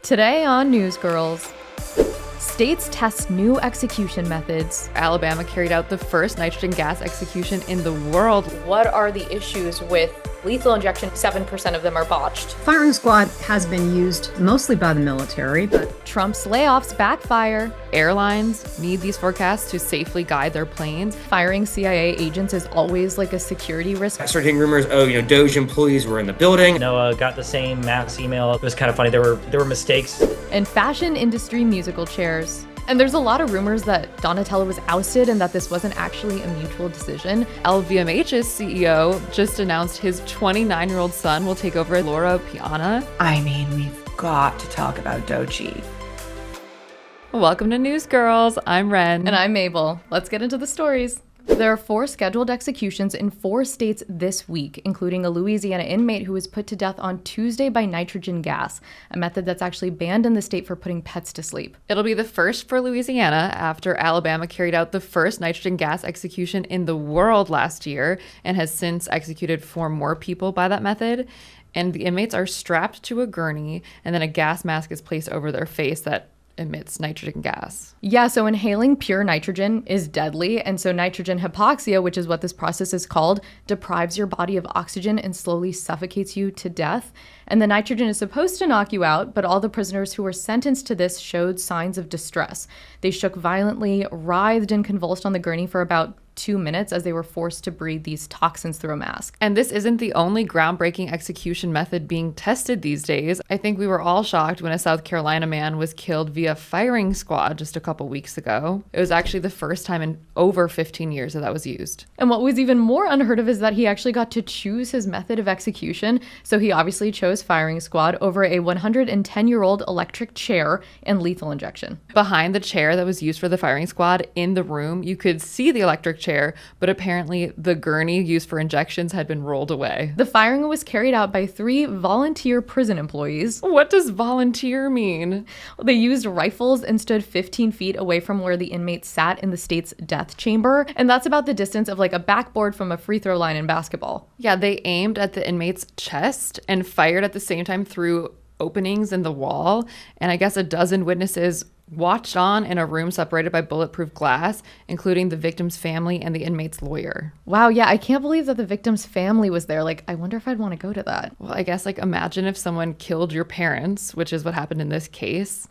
Today on Newsgirls, states test new execution methods. Alabama carried out the first nitrogen gas execution in the world. What are the issues with lethal injection? 7% of them are botched. Firing squad has been used mostly by the military, but Trump's layoffs backfire. Airlines need these forecasts to safely guide their planes. Firing CIA agents is always like a security risk. I started hearing rumors, Doge employees were in the building. Noah got the same mass email. It was kind of funny. There were mistakes. And fashion industry musical chairs. And there's a lot of rumors that Donatella was ousted and that this wasn't actually a mutual decision. LVMH's CEO just announced his 29-year-old son will take over Loro Piana. I mean, we've got to talk about Doechii. Welcome to Newsgirls. I'm Wren. And I'm Mabel. Let's get into the stories. There are 4 scheduled executions in 4 states this week, including a Louisiana inmate who was put to death on Tuesday by nitrogen gas, a method that's actually banned in the state for putting pets to sleep. It'll be the first for Louisiana after Alabama carried out the first nitrogen gas execution in the world last year and has since executed 4 more people by that method. And the inmates are strapped to a gurney, and then a gas mask is placed over their face that emits nitrogen gas. Yeah, so inhaling pure nitrogen is deadly, and so nitrogen hypoxia, which is what this process is called, deprives your body of oxygen and slowly suffocates you to death. And the nitrogen is supposed to knock you out, but all the prisoners who were sentenced to this showed signs of distress. They shook violently, writhed and convulsed on the gurney for about 2 minutes as they were forced to breathe these toxins through a mask. And this isn't the only groundbreaking execution method being tested these days. I think we were all shocked when a South Carolina man was killed via firing squad just a couple weeks ago. It was actually the first time in over 15 years that was used. And what was even more unheard of is that he actually got to choose his method of execution. So he obviously chose firing squad over a 110-year-old electric chair and lethal injection. Behind the chair that was used for the firing squad in the room, you could see the electric chair, but apparently the gurney used for injections had been rolled away. The firing was carried out by 3 volunteer prison employees. What does volunteer mean? They used rifles and stood 15 feet away from where the inmates sat in the state's death chamber, and that's about the distance of like a backboard from a free throw line in basketball. Yeah, they aimed at the inmate's chest and fired at the same time through openings in the wall, and I guess a dozen witnesses watched on in a room separated by bulletproof glass, including the victim's family and the inmate's lawyer. Wow, yeah, I can't believe that the victim's family was there. Like, I wonder if I'd want to go to that. Well, I guess, imagine if someone killed your parents, which is what happened in this case.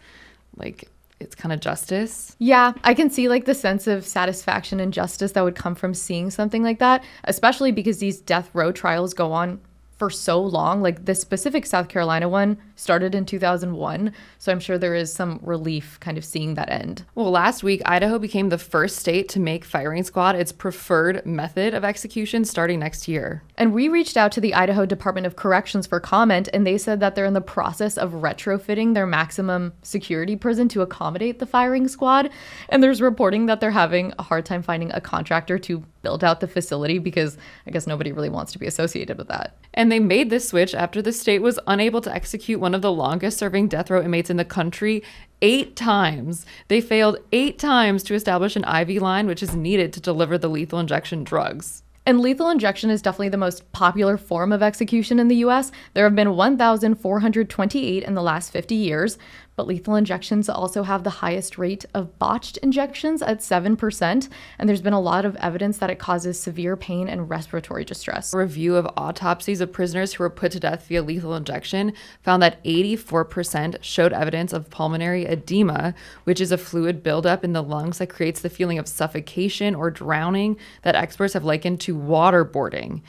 It's kind of justice. Yeah, I can see, the sense of satisfaction and justice that would come from seeing something like that, especially because these death row trials go on for so long. This specific South Carolina one started in 2001, so I'm sure there is some relief kind of seeing that end. Well, last week, Idaho became the first state to make firing squad its preferred method of execution starting next year. And we reached out to the Idaho Department of Corrections for comment, and they said that they're in the process of retrofitting their maximum security prison to accommodate the firing squad. And there's reporting that they're having a hard time finding a contractor to build out the facility because I guess nobody really wants to be associated with that. And they made this switch after the state was unable to execute one of the longest serving death row inmates in the country 8 times. They failed 8 times to establish an IV line, which is needed to deliver the lethal injection drugs. And lethal injection is definitely the most popular form of execution in the US. There have been 1,428 in the last 50 years, but lethal injections also have the highest rate of botched injections at 7%, and there's been a lot of evidence that it causes severe pain and respiratory distress. A review of autopsies of prisoners who were put to death via lethal injection found that 84% showed evidence of pulmonary edema, which is a fluid buildup in the lungs that creates the feeling of suffocation or drowning that experts have likened to waterboarding.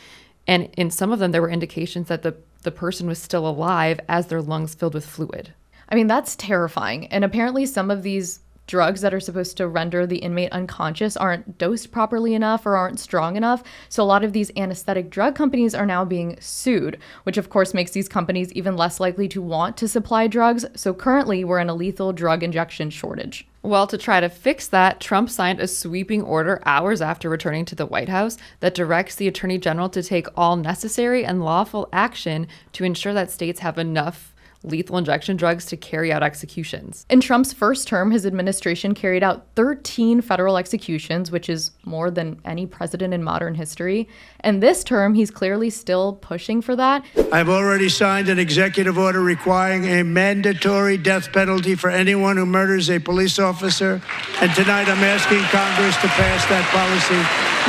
And in some of them, there were indications that the person was still alive as their lungs filled with fluid. I mean, that's terrifying. And apparently some of these drugs that are supposed to render the inmate unconscious aren't dosed properly enough or aren't strong enough. So a lot of these anesthetic drug companies are now being sued, which of course makes these companies even less likely to want to supply drugs. So currently we're in a lethal drug injection shortage. Well, to try to fix that, Trump signed a sweeping order hours after returning to the White House that directs the Attorney General to take all necessary and lawful action to ensure that states have enough lethal injection drugs to carry out executions. In Trump's first term, his administration carried out 13 federal executions, which is more than any president in modern history. And this term, he's clearly still pushing for that. I've already signed an executive order requiring a mandatory death penalty for anyone who murders a police officer. And tonight I'm asking Congress to pass that policy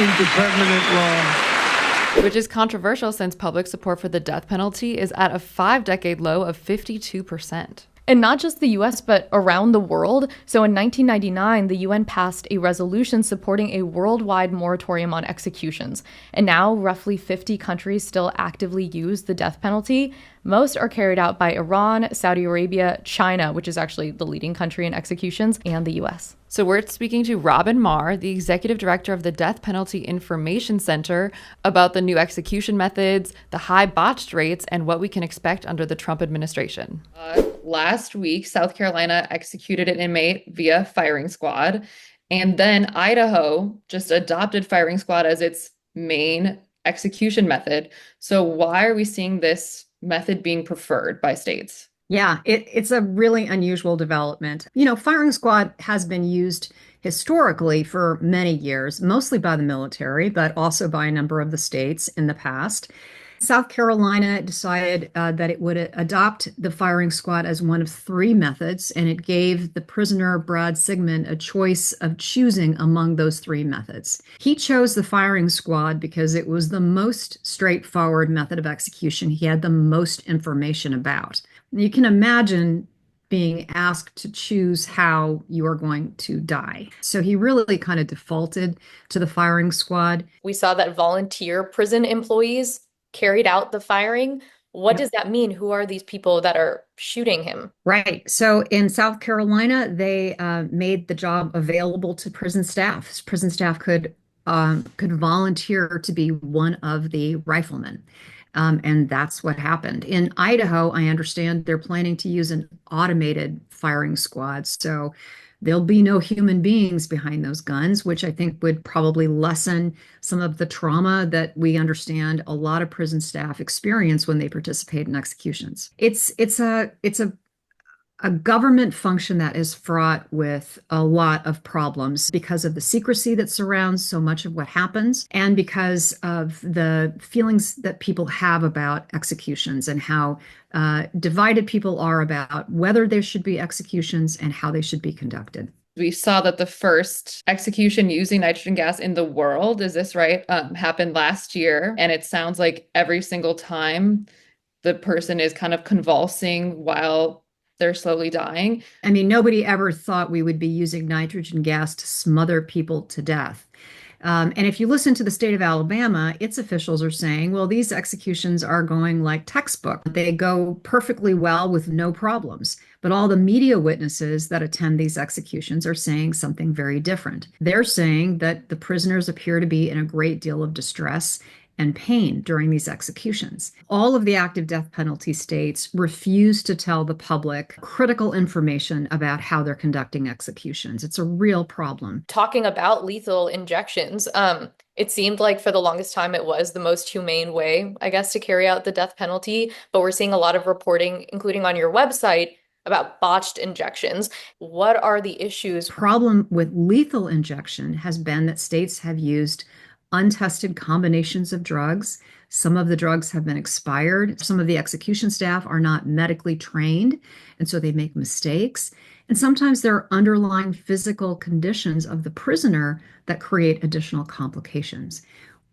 into permanent law. Which is controversial since public support for the death penalty is at a 5-decade low of 52%. And not just the US, but around the world. So in 1999, the UN passed a resolution supporting a worldwide moratorium on executions. And now roughly 50 countries still actively use the death penalty. Most are carried out by Iran, Saudi Arabia, China, which is actually the leading country in executions, and the US. So we're speaking to Robin Marr, the executive director of the Death Penalty Information Center, about the new execution methods, the high botched rates, and what we can expect under the Trump administration. Last week, South Carolina executed an inmate via firing squad, and then Idaho just adopted firing squad as its main execution method. So why are we seeing this method being preferred by states? Yeah, it's a really unusual development. You know, firing squad has been used historically for many years, mostly by the military, but also by a number of the states in the past. South Carolina decided that it would adopt the firing squad as one of 3 methods, and it gave the prisoner, Brad Sigmund, a choice of choosing among those 3 methods. He chose the firing squad because it was the most straightforward method of execution he had the most information about. You can imagine being asked to choose how you are going to die. So he really kind of defaulted to the firing squad. We saw that volunteer prison employees carried out the firing. What does that mean? Who are these people that are shooting him? Right. So in South Carolina, they made the job available to prison staff. Prison staff could volunteer to be one of the riflemen. And that's what happened. In Idaho, I understand they're planning to use an automated firing squad. So there'll be no human beings behind those guns, which I think would probably lessen some of the trauma that we understand a lot of prison staff experience when they participate in executions. It's a government function that is fraught with a lot of problems because of the secrecy that surrounds so much of what happens, and because of the feelings that people have about executions and how divided people are about whether there should be executions and how they should be conducted. We saw that the first execution using nitrogen gas in the world, is this right, happened last year. And it sounds like every single time the person is kind of convulsing while they're slowly dying. I mean, nobody ever thought we would be using nitrogen gas to smother people to death. And if you listen to the state of Alabama, its officials are saying, well, these executions are going like textbook. They go perfectly well with no problems. But all the media witnesses that attend these executions are saying something very different. They're saying that the prisoners appear to be in a great deal of distress and pain during these executions. All of the active death penalty states refuse to tell the public critical information about how they're conducting executions. It's a real problem. Talking about lethal injections, it seemed like for the longest time it was the most humane way, I guess, to carry out the death penalty. But we're seeing a lot of reporting, including on your website, about botched injections. What are the issues? Problem with lethal injection has been that states have used untested combinations of drugs. Some of the drugs have been expired. Some of the execution staff are not medically trained, and so they make mistakes. And sometimes there are underlying physical conditions of the prisoner that create additional complications,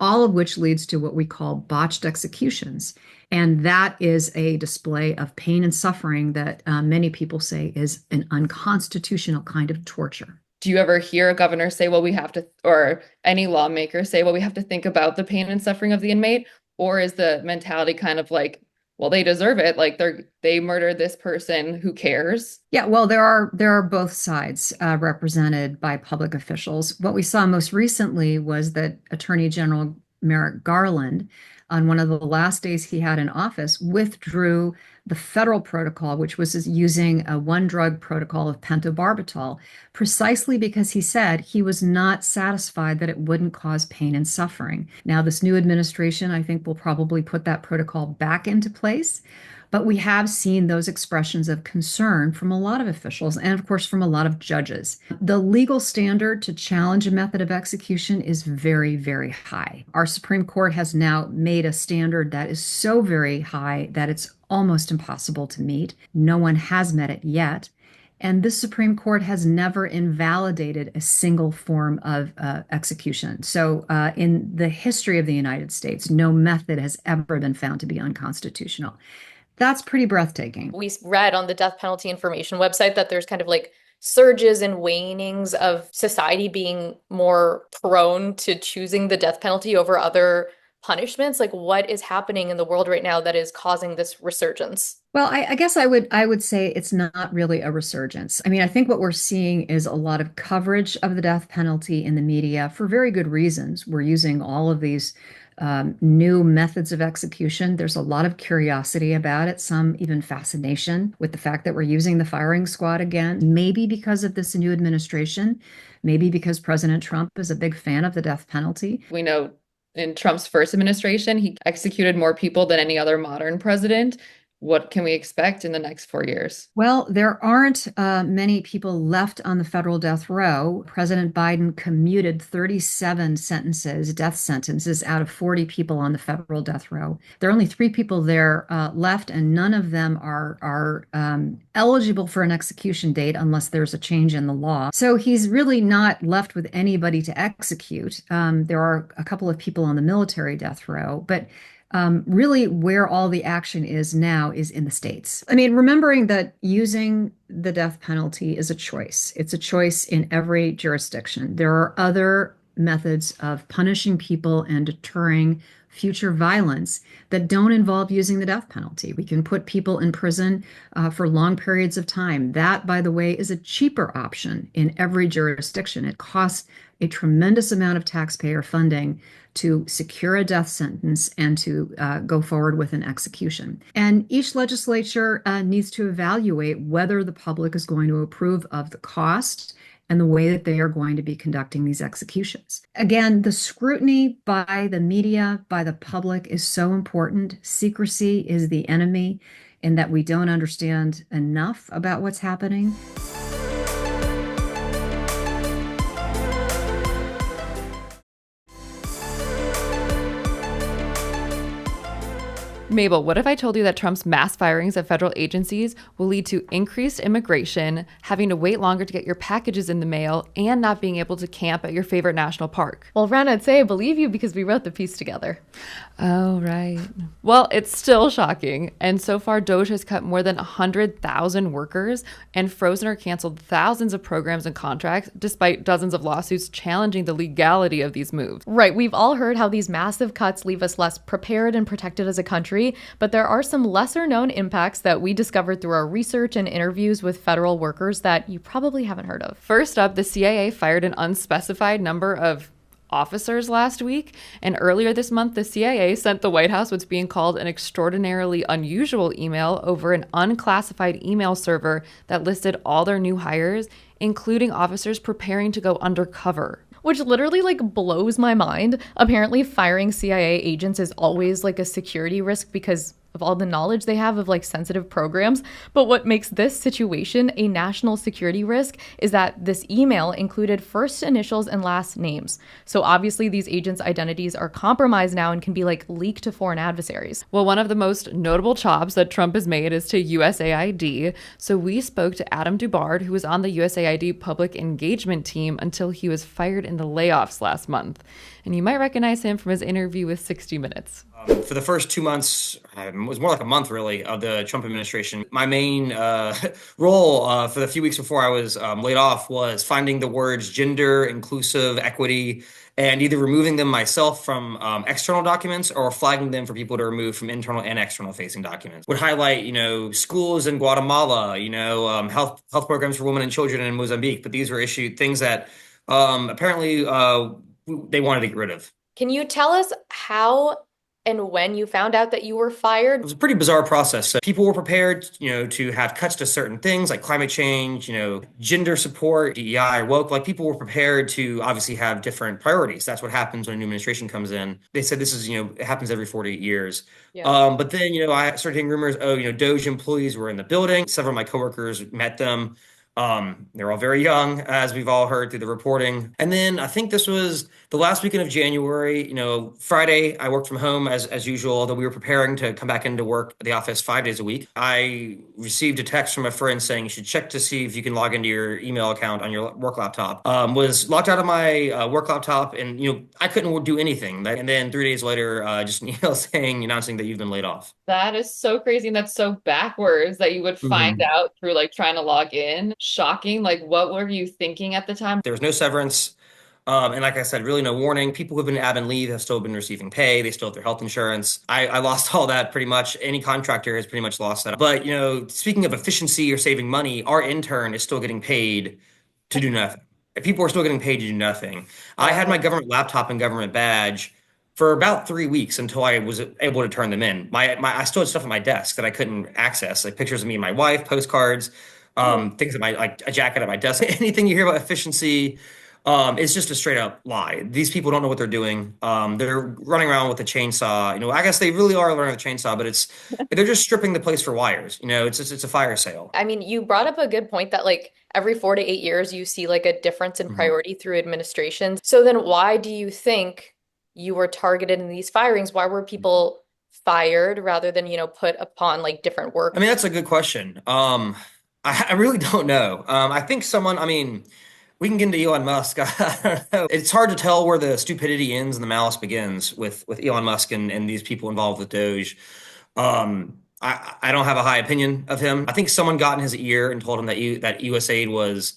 all of which leads to what we call botched executions. And that is a display of pain and suffering that many people say is an unconstitutional kind of torture. Do you ever hear a governor say, well, we have to, or any lawmaker say, well, we have to think about the pain and suffering of the inmate? Or is the mentality kind of like, well, they deserve it, like they murdered this person, who cares? Yeah, well, there are both sides represented by public officials. What we saw most recently was that Attorney General Merrick Garland, on one of the last days he had in office, withdrew the federal protocol, which was using a one-drug protocol of pentobarbital, precisely because he said he was not satisfied that it wouldn't cause pain and suffering. Now, this new administration, I think, will probably put that protocol back into place. But we have seen those expressions of concern from a lot of officials and, of course, from a lot of judges. The legal standard to challenge a method of execution is very, very high. Our Supreme Court has now made a standard that is so very high that it's almost impossible to meet. No one has met it yet. And the Supreme Court has never invalidated a single form of execution. So, in the history of the United States, no method has ever been found to be unconstitutional. That's pretty breathtaking. We read on the death penalty information website that there's kind of like surges and wanings of society being more prone to choosing the death penalty over other punishments. Like, what is happening in the world right now that is causing this resurgence? Well, I guess I would say it's not really a resurgence. I mean, I think what we're seeing is a lot of coverage of the death penalty in the media for very good reasons. We're using all of these new methods of execution. There's a lot of curiosity about it, some even fascination with the fact that we're using the firing squad again, maybe because of this new administration, maybe because President Trump is a big fan of the death penalty. We know in Trump's first administration, he executed more people than any other modern president. What can we expect in the next 4 years? Well, there aren't many people left on the federal death row. President Biden commuted 37 death sentences out of 40 people on the federal death row. There are only 3 people there left, and none of them are eligible for an execution date unless there's a change in the law. So he's really not left with anybody to execute. There are a couple of people on the military death row, but really where all the action is now is in the states. I mean, remembering that using the death penalty is a choice. It's a choice in every jurisdiction. There are other methods of punishing people and deterring future violence that don't involve using the death penalty. We can put people in prison for long periods of time. That, by the way, is a cheaper option in every jurisdiction. It costs a tremendous amount of taxpayer funding to secure a death sentence and to go forward with an execution. And each legislature needs to evaluate whether the public is going to approve of the cost and the way that they are going to be conducting these executions. Again, the scrutiny by the media, by the public is so important. Secrecy is the enemy in that we don't understand enough about what's happening. Mabel, what if I told you that Trump's mass firings of federal agencies will lead to increased immigration, having to wait longer to get your packages in the mail, and not being able to camp at your favorite national park? Well, Wren, I'd say I believe you because we wrote the piece together. Oh, right. Well, it's still shocking. And so far, Doechii has cut more than 100,000 workers and frozen or canceled thousands of programs and contracts, despite dozens of lawsuits challenging the legality of these moves. Right. We've all heard how these massive cuts leave us less prepared and protected as a country, but there are some lesser known impacts that we discovered through our research and interviews with federal workers that you probably haven't heard of. First up, the CIA fired an unspecified number of officers last week, and earlier this month, the CIA sent the White House what's being called an extraordinarily unusual email over an unclassified email server that listed all their new hires, including officers preparing to go undercover. Which literally blows my mind. Apparently firing CIA agents is always a security risk because of all the knowledge they have of sensitive programs. But what makes this situation a national security risk is that this email included first initials and last names. So obviously these agents' identities are compromised now and can be leaked to foreign adversaries. Well, one of the most notable chops that Trump has made is to USAID. So we spoke to Adam Dubard, who was on the USAID public engagement team until he was fired in the layoffs last month. And you might recognize him from his interview with 60 Minutes. For the first 2 months, it was more like a month really, of the Trump administration, my main role for the few weeks before I was laid off was finding the words gender, inclusive, equity, and either removing them myself from external documents or flagging them for people to remove from internal and external facing documents. Would highlight, schools in Guatemala, health programs for women and children in Mozambique. But these were issued things that apparently they wanted to get rid of. Can you tell us how and when you found out that you were fired? It was a pretty bizarre process. So people were prepared, to have cuts to certain things like climate change, gender support, DEI, woke. Like people were prepared to obviously have different priorities. That's what happens when a new administration comes in. They said this is, it happens every 48 years. Yeah. But then, I started hearing rumors, Doge employees were in the building. Several of my coworkers met them. They're all very young, as we've all heard through the reporting. And then I think this was the last weekend of January. Friday, I worked from home as usual, although we were preparing to come back into work at the office 5 days a week. I received a text from a friend saying you should check to see if you can log into your email account on your work laptop. Was locked out of my work laptop, and I couldn't do anything. And then 3 days later, just an email announcing that you've been laid off. That is so crazy, and that's so backwards that you would find out through trying to log in. Shocking. What were you thinking at the time? There was no severance. And like I said, really no warning. People who've been admin leave have still been receiving pay. They still have their health insurance. I lost all that pretty much. Any contractor has pretty much lost that. But, speaking of efficiency or saving money, our intern is still getting paid to do nothing. People are still getting paid to do nothing. I had my government laptop and government badge for about 3 weeks until I was able to turn them in. I still had stuff at my desk that I couldn't access, like pictures of me and my wife, postcards, things that like a jacket at my desk. Anything you hear about efficiency, it's just a straight up lie. These people don't know what they're doing. They're running around with a chainsaw. I guess they really are learning with a chainsaw, but they're just stripping the place for wires. It's a fire sale. I mean, you brought up a good point that every 4 to 8 years you see a difference in priority through administrations. So then why do you think you were targeted in these firings? Why were people fired rather than, put upon different work? I mean, that's a good question. I really don't know. I think we can get into Elon Musk. I don't know. It's hard to tell where the stupidity ends and the malice begins with Elon Musk and these people involved with Doge. I don't have a high opinion of him. I think someone got in his ear and told him that USAID was,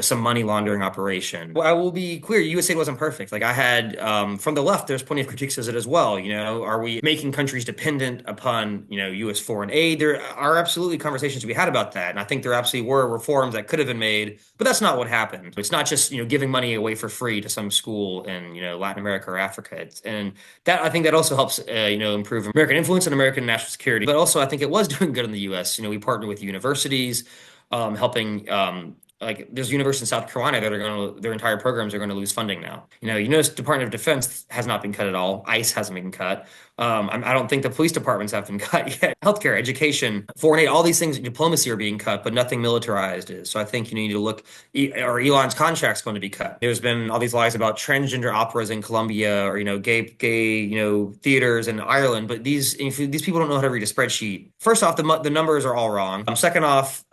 some money laundering operation. Well, I will be clear, USAID wasn't perfect. I had, from the left, there's plenty of critiques of it as well. Are we making countries dependent upon, US foreign aid? There are absolutely conversations to be had about that. And I think there absolutely were reforms that could have been made, but that's not what happened. It's not just, giving money away for free to some school in, Latin America or Africa. And that, I think that also helps, improve American influence and American national security. But also, I think it was doing good in the US. We partnered with universities, helping, there's universities in South Carolina that their entire programs are going to lose funding now. Department of Defense has not been cut at all. ICE hasn't been cut. I don't think the police departments have been cut yet. Healthcare, education, foreign aid, all these things, diplomacy are being cut, but nothing militarized is. So I think you need to look, or Elon's contract's going to be cut. There's been all these lies about transgender operas in Colombia or, gay, theaters in Ireland. But these people don't know how to read a spreadsheet. First off, the numbers are all wrong. Second off,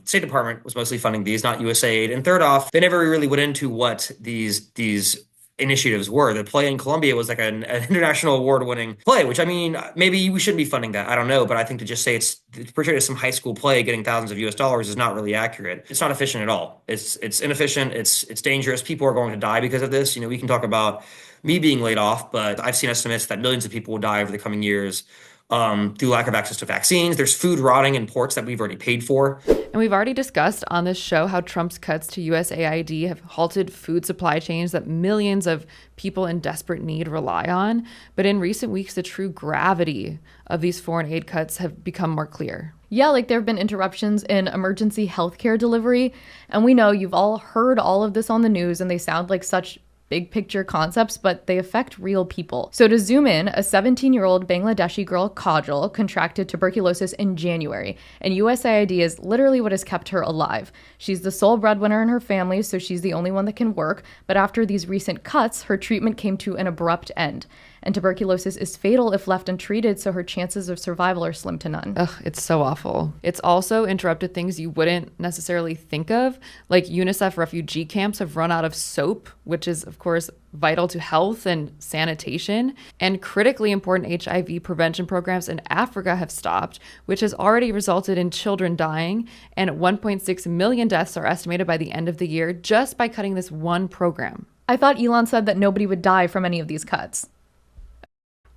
State Department was mostly funding these, not USAID. And third off, they never really went into what these initiatives were. The play in Colombia was an international award-winning play, which maybe we shouldn't be funding that. I don't know, but I think to just say it's portrayed as some high school play getting thousands of US dollars is not really accurate. It's not efficient at all. It's inefficient. It's dangerous. People are going to die because of this. We can talk about me being laid off, but I've seen estimates that millions of people will die over the coming years through lack of access to vaccines. There's food rotting in ports that we've already paid for. And we've already discussed on this show how Trump's cuts to USAID have halted food supply chains that millions of people in desperate need rely on. But in recent weeks, the true gravity of these foreign aid cuts have become more clear. Yeah, there have been interruptions in emergency healthcare delivery. And we know you've all heard all of this on the news, and they sound like such big picture concepts, but they affect real people. So to zoom in, a 17-year-old Bangladeshi girl, Kajal, contracted tuberculosis in January, and USAID is literally what has kept her alive. She's the sole breadwinner in her family, so she's the only one that can work, but after these recent cuts, her treatment came to an abrupt end. And tuberculosis is fatal if left untreated, so her chances of survival are slim to none. Ugh, it's so awful. It's also interrupted things you wouldn't necessarily think of, like UNICEF refugee camps have run out of soap, which is, of course, vital to health and sanitation. And critically important HIV prevention programs in Africa have stopped, which has already resulted in children dying, and 1.6 million deaths are estimated by the end of the year just by cutting this one program. I thought Elon said that nobody would die from any of these cuts.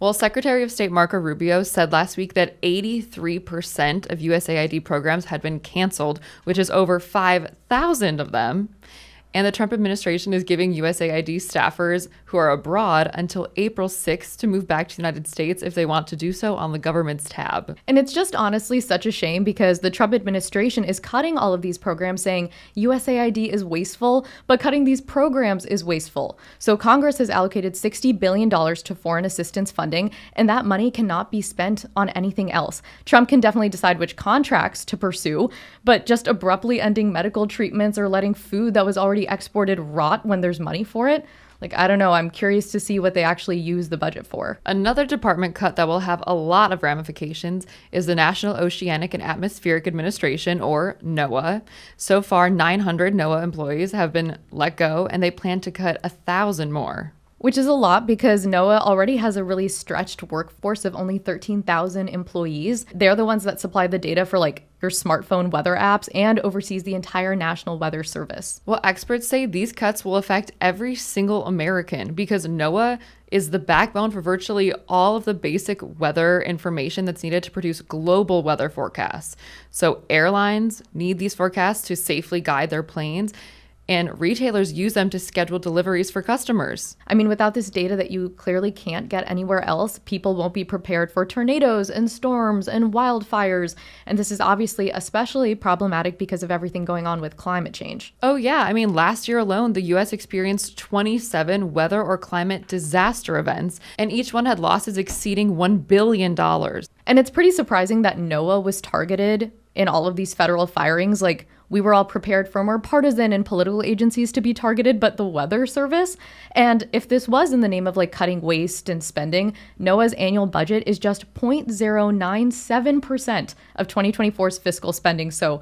Well, Secretary of State Marco Rubio said last week that 83% of USAID programs had been canceled, which is over 5,000 of them. And the Trump administration is giving USAID staffers who are abroad until April 6th to move back to the United States if they want to do so on the government's tab. And it's just honestly such a shame because the Trump administration is cutting all of these programs, saying USAID is wasteful, but cutting these programs is wasteful. So Congress has allocated $60 billion to foreign assistance funding, and that money cannot be spent on anything else. Trump can definitely decide which contracts to pursue, but just abruptly ending medical treatments or letting food that was already exported rot when there's money for it. Like, I don't know. I'm curious to see what they actually use the budget for. Another department cut that will have a lot of ramifications is the National Oceanic and Atmospheric Administration, or NOAA. So far, 900 NOAA employees have been let go, and they plan to cut 1,000 more. Which is a lot because NOAA already has a really stretched workforce of only 13,000 employees. They're the ones that supply the data for like your smartphone weather apps and oversees the entire National Weather Service. Well, experts say these cuts will affect every single American because NOAA is the backbone for virtually all of the basic weather information that's needed to produce global weather forecasts. So airlines need these forecasts to safely guide their planes, and retailers use them to schedule deliveries for customers. I mean, without this data that you clearly can't get anywhere else, people won't be prepared for tornadoes and storms and wildfires. And this is obviously especially problematic because of everything going on with climate change. Oh yeah, I mean, last year alone, the US experienced 27 weather or climate disaster events, and each one had losses exceeding $1 billion. And it's pretty surprising that NOAA was targeted in all of these federal firings. Like, we were all prepared for more partisan and political agencies to be targeted, but the Weather Service? And if this was in the name of like cutting waste and spending, NOAA's annual budget is just 0.097% of 2024's fiscal spending. So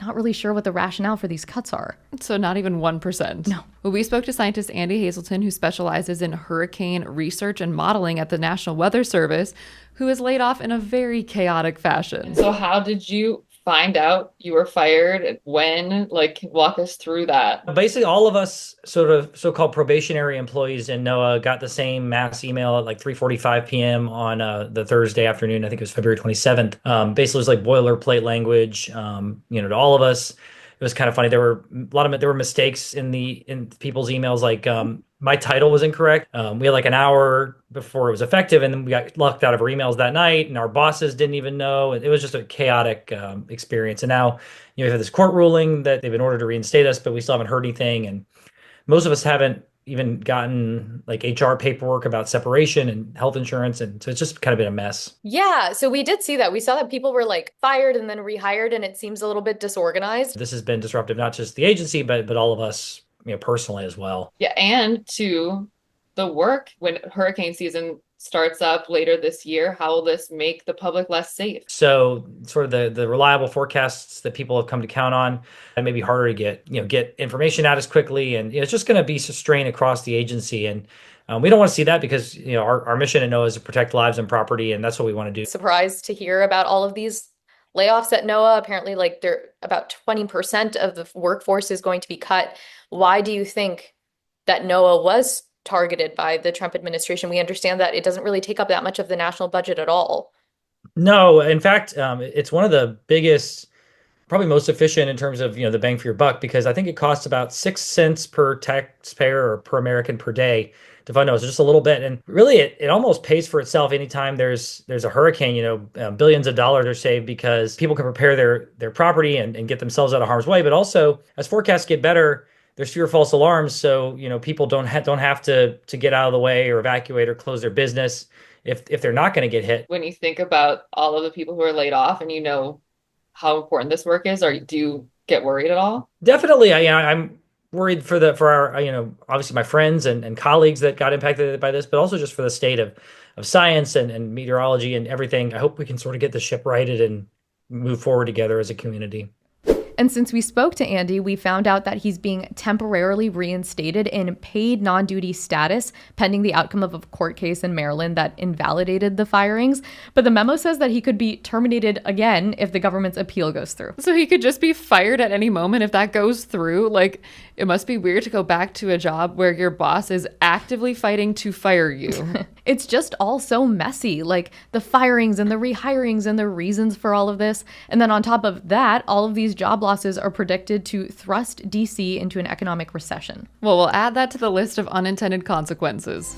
not really sure what the rationale for these cuts are. So not even 1%. No. Well, we spoke to scientist Andy Hazelton, who specializes in hurricane research and modeling at the National Weather Service, who was laid off in a very chaotic fashion. So how did you find out you were fired? When? Like, walk us through that. Basically, all of us sort of so-called probationary employees in NOAA got the same mass email at like 3:45 p.m. on the Thursday afternoon. I think it was February 27th. Basically, it was like boilerplate language, to all of us. It was kind of funny. There were mistakes in people's emails. Like my title was incorrect. We had like an hour before it was effective, and then we got locked out of our emails that night, and our bosses didn't even know. It was just a chaotic experience. And now we have this court ruling that they've been ordered to reinstate us, but we still haven't heard anything. And most of us haven't even gotten like HR paperwork about separation and health insurance. And so it's just kind of been a mess. Yeah, so we did see that. We saw that people were like fired and then rehired, and it seems a little bit disorganized. This has been disruptive, not just the agency, but all of us, personally as well. Yeah, and to the work when hurricane season starts up later this year. How will this make the public less safe? So sort of the reliable forecasts that people have come to count on, and maybe harder to get information out as quickly. And it's just going to be a strain across the agency. And we don't want to see that because our mission at NOAA is to protect lives and property, and that's what we want to do. Surprised to hear about all of these layoffs at NOAA. Apparently, like they're about 20% of the workforce is going to be cut. Why do you think that NOAA was targeted by the Trump administration? We understand that it doesn't really take up that much of the national budget at all. No, in fact, it's one of the biggest, probably most efficient in terms of the bang for your buck, because I think it costs about 6 cents per taxpayer or per American per day to fund those, just a little bit. And really, it almost pays for itself anytime there's a hurricane. Billions of dollars are saved because people can prepare their property and get themselves out of harm's way. But also, as forecasts get better, there's fewer false alarms, so people don't have to get out of the way or evacuate or close their business if they're not going to get hit. When you think about all of the people who are laid off, and how important this work is, do you get worried at all? Definitely, I'm worried for our obviously my friends and colleagues that got impacted by this, but also just for the state of science and meteorology and everything. I hope we can sort of get the ship righted and move forward together as a community. And since we spoke to Andy, we found out that he's being temporarily reinstated in paid non-duty status pending the outcome of a court case in Maryland that invalidated the firings. But the memo says that he could be terminated again if the government's appeal goes through. So he could just be fired at any moment if that goes through. Like, It must be weird to go back to a job where your boss is actively fighting to fire you. It's just all so messy, like the firings and the rehirings and the reasons for all of this. And then on top of that, all of these job losses are predicted to thrust DC into an economic recession. Well, we'll add that to the list of unintended consequences.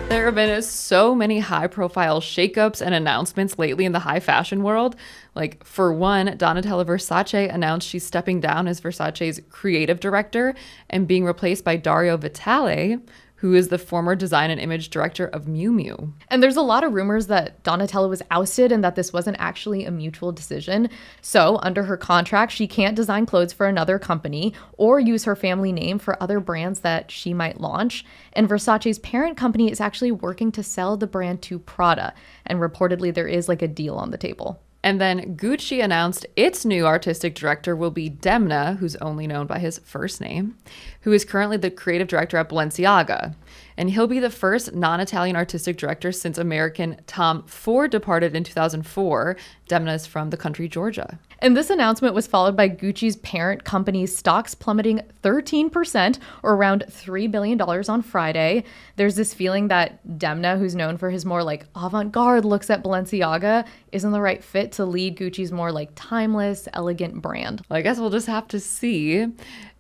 There have been so many high-profile shakeups and announcements lately in the high fashion world. Like, for one, Donatella Versace announced she's stepping down as Versace's creative director and being replaced by Dario Vitale, who is the former design and image director of Miu Miu. And there's a lot of rumors that Donatella was ousted and that this wasn't actually a mutual decision. So, under her contract, she can't design clothes for another company or use her family name for other brands that she might launch. And Versace's parent company is actually working to sell the brand to Prada. And reportedly, there is like a deal on the table. And then Gucci announced its new artistic director will be Demna, who's only known by his first name, who is currently the creative director at Balenciaga. And he'll be the first non-Italian artistic director since American Tom Ford departed in 2004. Demna is from the country Georgia. And this announcement was followed by Gucci's parent company's stocks plummeting 13%, or around $3 billion on Friday. There's this feeling that Demna, who's known for his more like avant-garde looks at Balenciaga, isn't the right fit to lead Gucci's more like timeless, elegant brand. Well, I guess we'll just have to see.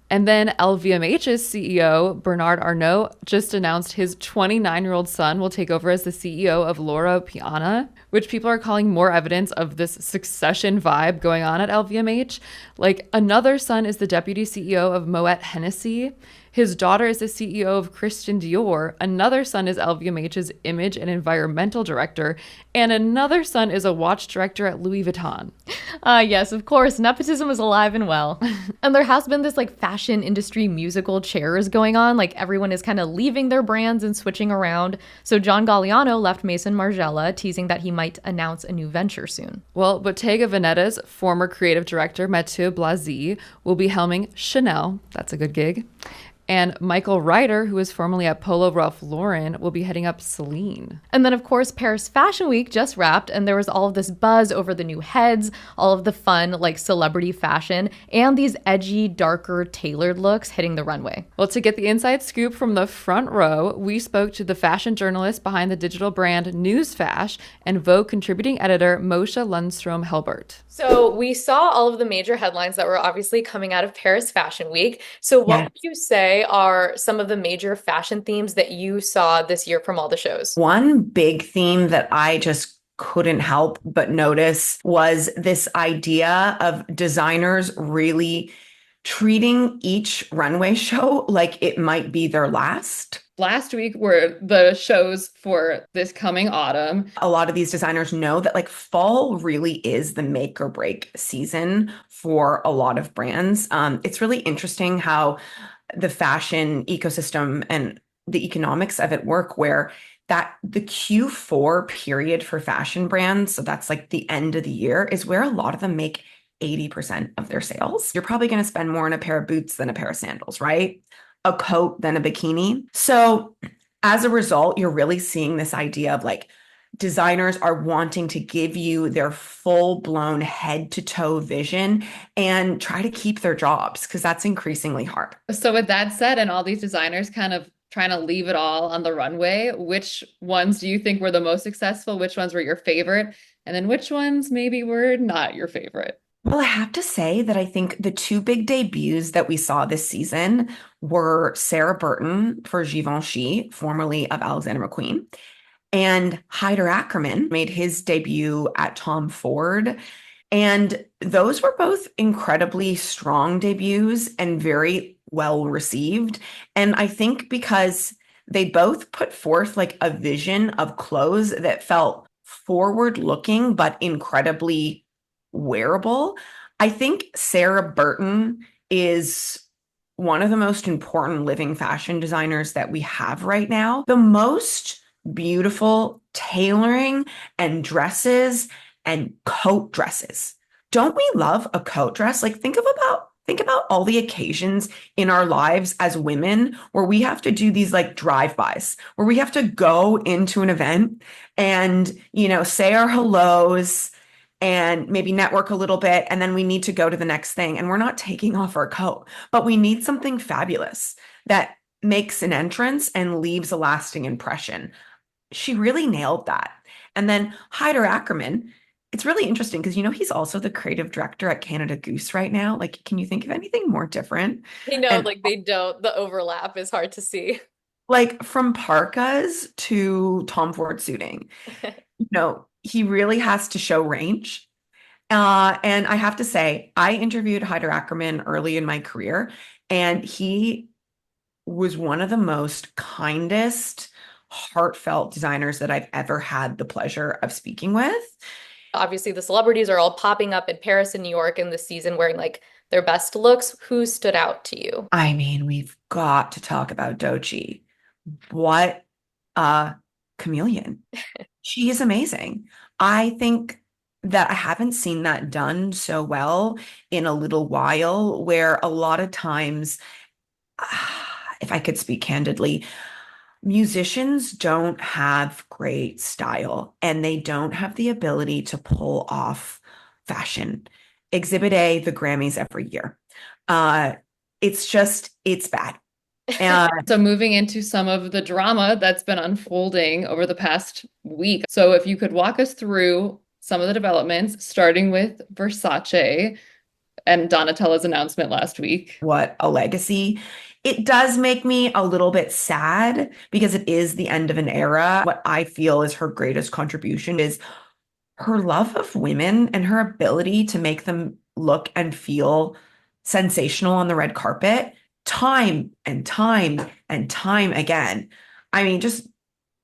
And then LVMH's CEO, Bernard Arnault, just announced his 29-year-old son will take over as the CEO of Loro Piana, which people are calling more evidence of this succession vibe going on at LVMH. Like, another son is the deputy CEO of Moet Hennessy. His daughter is the CEO of Christian Dior. Another son is LVMH's image and environmental director. And another son is a watch director at Louis Vuitton. Yes, of course, nepotism is alive and well. And there has been this like fashion industry musical chairs going on. Like, everyone is kind of leaving their brands and switching around. So John Galliano left Maison Margiela, teasing that he might announce a new venture soon. Well, Bottega Veneta's former creative director, Mathieu Blasi, will be helming Chanel. That's a good gig. And Michael Ryder, who was formerly at Polo Ralph Lauren, will be heading up Celine. And then, of course, Paris Fashion Week just wrapped, and there was all of this buzz over the new heads, all of the fun, like, celebrity fashion, and these edgy, darker, tailored looks hitting the runway. Well, to get the inside scoop from the front row, we spoke to the fashion journalist behind the digital brand Newsfash and Vogue Contributing Editor Moshe Lundstrom-Helbert. So we saw all of the major headlines that were obviously coming out of Paris Fashion Week. So what would you say are some of the major fashion themes that you saw this year from all the shows? One big theme that I just couldn't help but notice was this idea of designers really treating each runway show like it might be their last. Last week were the shows for this coming autumn. A lot of these designers know that like fall really is the make or break season for a lot of brands. It's really interesting how the fashion ecosystem and the economics of it work, where that the Q4 period for fashion brands, so that's like the end of the year, is where a lot of them make 80% of their sales. You're probably going to spend more on a pair of boots than a pair of sandals, right? A coat than a bikini. So as a result, you're really seeing this idea of like designers are wanting to give you their full-blown head-to-toe vision and try to keep their jobs, because that's increasingly hard. So with that said, and all these designers kind of trying to leave it all on the runway, which ones do you think were the most successful? Which ones were your favorite? And then which ones maybe were not your favorite? Well, I have to say that I think the two big debuts that we saw this season were Sarah Burton for Givenchy, formerly of Alexander McQueen, and Haider Ackermann made his debut at Tom Ford. And those were both incredibly strong debuts and very well received. And I think because they both put forth like a vision of clothes that felt forward looking, but incredibly wearable. I think Sarah Burton is one of the most important living fashion designers that we have right now. The most beautiful tailoring and dresses and coat dresses. Don't we love a coat dress? Like, think think about all the occasions in our lives as women where we have to do these like drive-bys, where we have to go into an event and, say our hellos and maybe network a little bit, and then we need to go to the next thing. And we're not taking off our coat, but we need something fabulous that makes an entrance and leaves a lasting impression. She really nailed that. And then Hyder Ackerman, it's really interesting because he's also the creative director at Canada Goose right now. Like, can you think of anything more different? And They don't, the overlap is hard to see. like from parkas to Tom Ford suiting, he really has to show range. And I have to say, I interviewed Hyder Ackerman early in my career, and he was one of the most kindest, heartfelt designers that I've ever had the pleasure of speaking with. Obviously, the celebrities are all popping up in Paris and New York in this season wearing like their best looks. Who stood out to you? I mean, we've got to talk about Doechii. What a chameleon. She is amazing. I think that I haven't seen that done so well in a little while, where a lot of times, if I could speak candidly, musicians don't have great style and they don't have the ability to pull off fashion. Exhibit A, the Grammys every year. It's bad. So moving into some of the drama that's been unfolding over the past week. So if you could walk us through some of the developments, starting with Versace and Donatella's announcement last week. What a legacy. It does make me a little bit sad because it is the end of an era. What I feel is her greatest contribution is her love of women and her ability to make them look and feel sensational on the red carpet time and time and time again. I mean, just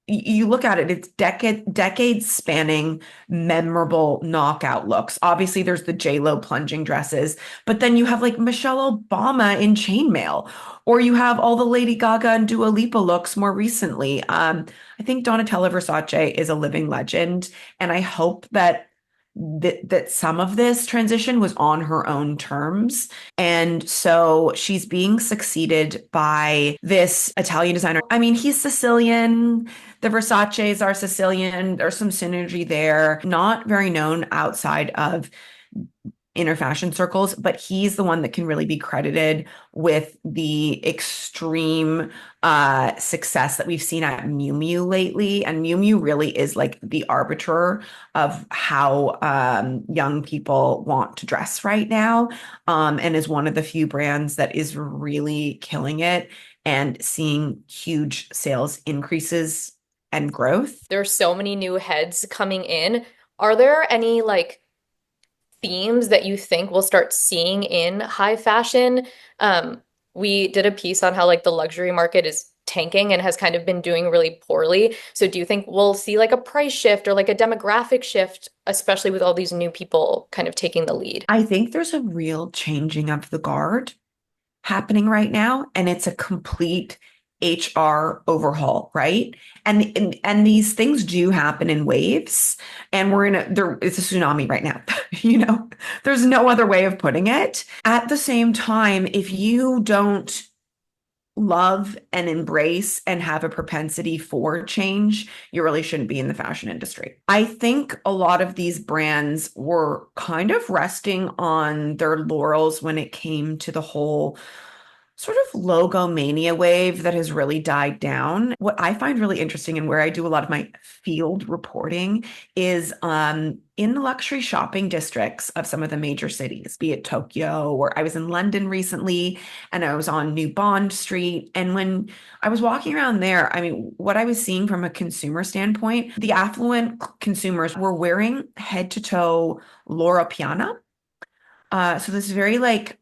you look at it, it's decades spanning memorable knockout looks. Obviously, there's the J-Lo plunging dresses, but then you have like Michelle Obama in chainmail, or you have all the Lady Gaga and Dua Lipa looks more recently. I think Donatella Versace is a living legend, and I hope that some of this transition was on her own terms. And so she's being succeeded by this Italian designer. I mean, he's Sicilian. The Versaces are Sicilian. There's some synergy there. Not very known outside of inner fashion circles, but he's the one that can really be credited with the extreme success that we've seen at Miu Miu lately. And Miu Miu really is like the arbiter of how young people want to dress right now, and is one of the few brands that is really killing it and seeing huge sales increases and growth. There are so many new heads coming in. Are there any like themes that you think we'll start seeing in high fashion? We did a piece on how like the luxury market is tanking and has kind of been doing really poorly. So do you think we'll see like a price shift or like a demographic shift, especially with all these new people kind of taking the lead? I think there's a real changing of the guard happening right now, and it's a complete HR overhaul, right? And these things do happen in waves, and it's a tsunami right now. There's no other way of putting it. At the same time, if you don't love and embrace and have a propensity for change, you really shouldn't be in the fashion industry. I think a lot of these brands were kind of resting on their laurels when it came to the whole sort of logo mania wave that has really died down. What I find really interesting and where I do a lot of my field reporting is in the luxury shopping districts of some of the major cities, be it Tokyo, or I was in London recently and I was on New Bond Street. And when I was walking around there, I mean, what I was seeing from a consumer standpoint, the affluent consumers were wearing head to toe Loro Piana. So this very like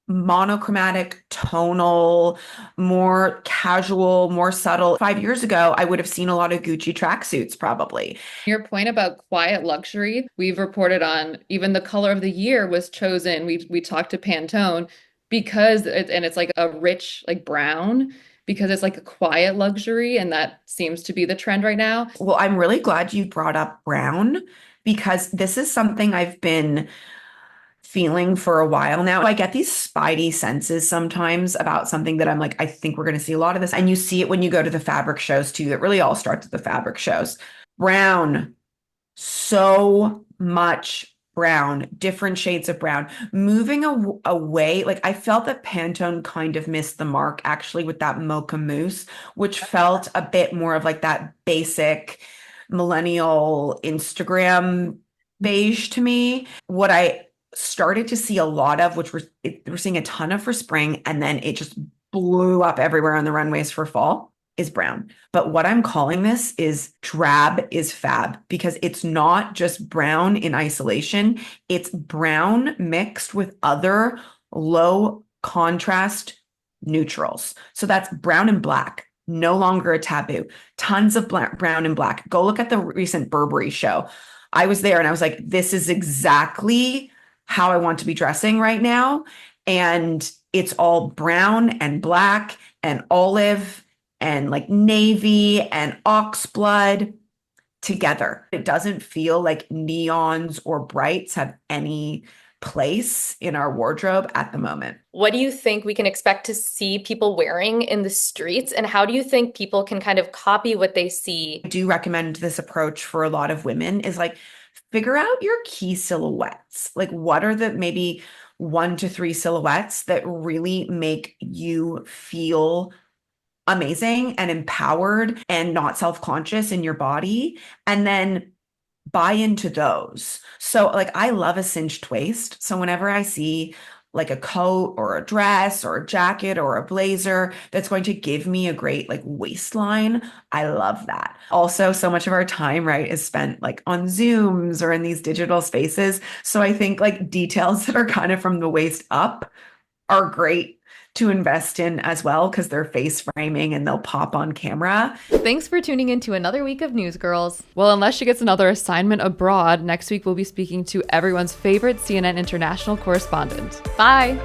monochromatic, tonal, more casual, more subtle. 5 years ago, I would have seen a lot of Gucci tracksuits probably. Your point about quiet luxury, we've reported on even the color of the year was chosen. We talked to Pantone because it's like a rich like brown, because it's like a quiet luxury, and that seems to be the trend right now. Well, I'm really glad you brought up brown, because this is something I've been feeling for a while now. I get these spidey senses sometimes about something that I'm like, I think we're going to see a lot of this. And you see it when you go to the fabric shows too. That really all starts at the fabric shows. Brown, so much brown, different shades of brown, moving away. Like I felt that Pantone kind of missed the mark actually with that mocha mousse, which felt a bit more of like that basic millennial Instagram beige to me. What I started to see a lot of, which we're seeing a ton of for spring, and then it just blew up everywhere on the runways for fall, is brown. But what I'm calling this is drab is fab, because it's not just brown in isolation. It's brown mixed with other low contrast neutrals. So that's brown and black. No longer a taboo. Tons of brown and black. Go look at the recent Burberry show. I was there and I was like, this is exactly how I want to be dressing right now. And it's all brown and black and olive and like navy and oxblood together. It doesn't feel like neons or brights have any place in our wardrobe at the moment. What do you think we can expect to see people wearing in the streets? And how do you think people can kind of copy what they see? I do recommend this approach for a lot of women is like, figure out your key silhouettes. Like what are the maybe 1 to 3 silhouettes that really make you feel amazing and empowered and not self-conscious in your body, and then buy into those. So like I love a cinched waist. So whenever I see like a coat or a dress or a jacket or a blazer that's going to give me a great like waistline, I love that. Also, so much of our time, right, is spent like on Zooms or in these digital spaces. So I think like details that are kind of from the waist up are great to invest in as well, because they're face framing and they'll pop on camera. Thanks for tuning in to another week of Newsgirls. Well, unless she gets another assignment abroad, next week we'll be speaking to everyone's favorite CNN international correspondent. Bye.